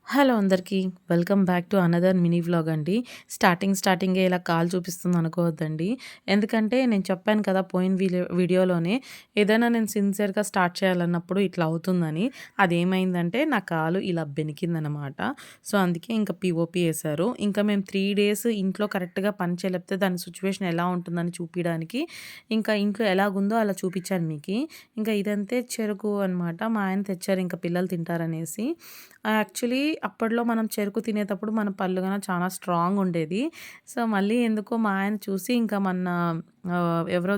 Hello అందరికీ. Welcome back to another mini vlog అండి. స్టార్టింగే ఇలా కాలు చూపిస్తుంది అనుకోవద్దండి. ఎందుకంటే నేను చెప్పాను కదా పోయిన వీడియోలోనే ఏదైనా నేను సిన్సియర్‌గా స్టార్ట్ చేయాలన్నప్పుడు ఇట్లా అవుతుందని. అదేమైందంటే నా కాలు ఇలా బెనికిందనమాట. సో, అందుకే ఇంకా పీఓపీ ఏశారు. ఇంకా మేము 3 డేస్ ఇంట్లో కరెక్ట్‌గా పని చేయలేకపోతే దాని సిట్యుయేషన్ ఎలా ఉంటుందని చూపియడానికి ఇంకా ఇంట్లో ఎలాగుందో అలా చూపిచ్చాను మీకి. ఇంకా ఇదంతే చెరుకు అనమాట. మా ఆయన తెచ్చారు ఇంకా పిల్లలు తింటారనేసి. యాక్చువల్లీ అప్పట్లో మనం చెరుకు తినేటప్పుడు మన పళ్ళు గాన చాలా స్ట్రాంగ్ ఉండేది. సో, మళ్ళీ ఎందుకో మా ఆయన చూసి ఇంకా మొన్న ఎవరో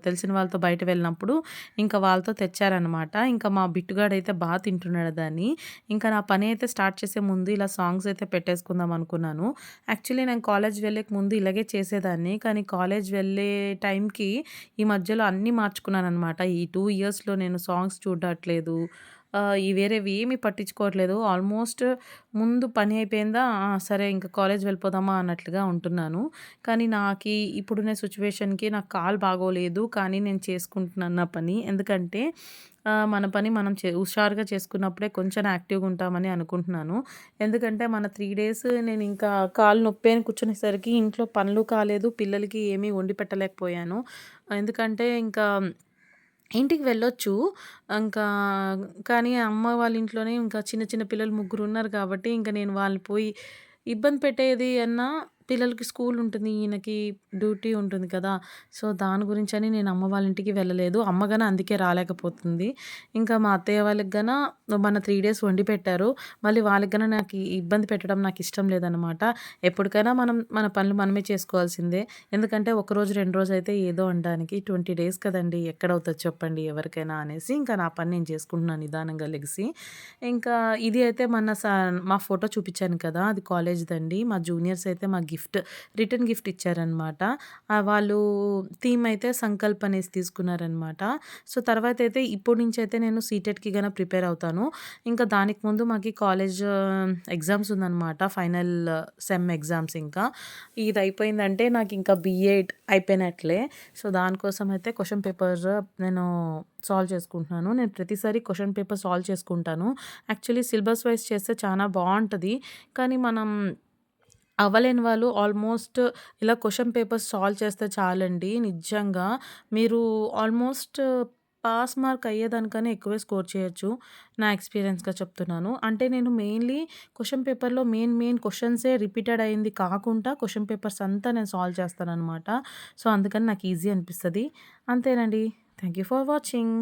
తెలిసిన వాళ్ళతో బయట వెళ్ళినప్పుడు ఇంకా వాళ్ళతో తెచ్చారనమాట. ఇంకా మా బిట్టుగాడైతే తింటున్నాడు దాన్ని. ఇంకా నా పని అయితే స్టార్ట్ చేసే ముందు ఇలా సాంగ్స్ అయితే పెట్టేసుకుందాం అనుకున్నాను. యాక్చువల్లీ నేను కాలేజ్ వెళ్ళేక ముందు ఇలాగే చేసేదాన్ని. కానీ కాలేజ్ వెళ్ళే టైంకి ఈ మధ్యలో అన్నీ మార్చుకున్నాననమాట. ఈ 2 ఇయర్స్‌లో నేను సాంగ్స్ చూడట్లేదు. ఈ వేరేవి ఏమి పట్టించుకోవట్లేదు. ఆల్మోస్ట్ ముందు పని అయిపోయిందా, సరే ఇంక కాలేజ్ వెళ్ళిపోదామా అన్నట్లుగా ఉంటున్నాను. కానీ ఇప్పుడున్న సిట్యుయేషన్‌కి నాకు కాలు బాగోలేదు. కానీ నేను చేసుకుంటున్నాను నా పని. ఎందుకంటే మన పని మనం హుషారుగా చేసుకున్నప్పుడే కొంచెం యాక్టివ్‌గా ఉంటామని అనుకుంటున్నాను. ఎందుకంటే మన 3 డేస్ నేనింకా కాలు నొప్పి అని కూర్చునేసరికి ఇంట్లో పనులు కాలేదు. పిల్లలకి ఏమీ వండి పెట్టలేకపోయాను. ఎందుకంటే ఇంకా ఇంటికి వెళ్ళొచ్చు. ఇంకా కానీ అమ్మ వాళ్ళ ఇంట్లోనే ఇంకా చిన్న చిన్న పిల్లలు ముగ్గురున్నారు కాబట్టి ఇంక నేను వాళ్ళని పోయి ఇబ్బంది పెట్టేది అన్నా పిల్లలకి స్కూల్ ఉంటుంది. ఈయనకి డ్యూటీ ఉంటుంది కదా! సో, దాని గురించని నేను అమ్మ వాళ్ళ ఇంటికి వెళ్ళలేదు. అమ్మ గాని అందుకే రాలేకపోతుంది. ఇంకా మా అత్తయ్య వాళ్ళకి మన 3 డేస్ వండి పెట్టారు. మళ్ళీ వాళ్ళకి నాకు ఇబ్బంది పెట్టడం నాకిష్టం లేదనమాట. ఎప్పటికైనా మనం మన పనులు మనమే చేసుకోవాల్సిందే. ఎందుకంటే ఒకరోజు, 2 రోజైతే ఏదో అనడానికి 20 డేస్ కదండీ! ఎక్కడవుతది చెప్పండి ఎవరికైనా అనేసి, ఇంకా నా పని నేను చేసుకుంటున్నాను నిదానంగా లెగిసి. ఇంకా ఇది అయితే మా ఫోటో చూపిచ్చాను కదా! అది కాలేజ్‌దండి. మా జూనియర్స్ అయితే రిటర్న్ గిఫ్ట్ ఇచ్చారనమాట. వాళ్ళు థీమ్ అయితే సంకల్ప్ అనేసి తీసుకున్నారనమాట. సో, తర్వాతయితే ఇప్పటి నుంచయితే నేను సీటెట్‌కి ప్రిపేర్ అవుతాను. ఇంకా దానికి ముందు మాకి కాలేజ్ ఎగ్జామ్స్ ఉందనమాట. ఫైనల్ సెమ్ ఎగ్జామ్స్ ఇంకా. ఇది అయిపోయిందంటే నాకింకా బీఏ అయిపోయినట్లే. సో, దానికోసం అయితే క్వెషన్ పేపర్ నేను సాల్వ్ చేసుకుంటున్నాను. నేను ప్రతిసారి క్వెషన్ పేపర్ సాల్వ్ చేసుకుంటాను. యాక్చువల్లీ సిలబస్ వైస్ చేస్తే చానా బావుంటది. కానీ మనం అవ్వలేని వాళ్ళు ఆల్మోస్ట్ ఇలా క్వెషన్ పేపర్స్ సాల్వ్ చేస్తే చాలండి. నిజంగా మీరు ఆల్మోస్ట్ పాస్ మార్క్ అయ్యేదానికన్నా ఎక్కువే స్కోర్ చేయొచ్చు. నా ఎక్స్‌పీరియన్స్‌గా చెప్తున్నాను. అంటే నేను మెయిన్‌లీ క్వెషన్ పేపర్‌లో మెయిన్ క్వెషన్సే రిపీటెడ్ అయింది కాకుండా క్వెషన్ పేపర్స్ అంతా నేను సాల్వ్ చేస్తాననమాట. సో, అందుకని నాకు ఈజీ అనిపిస్తది. అంతేనండి. Thank you for watching.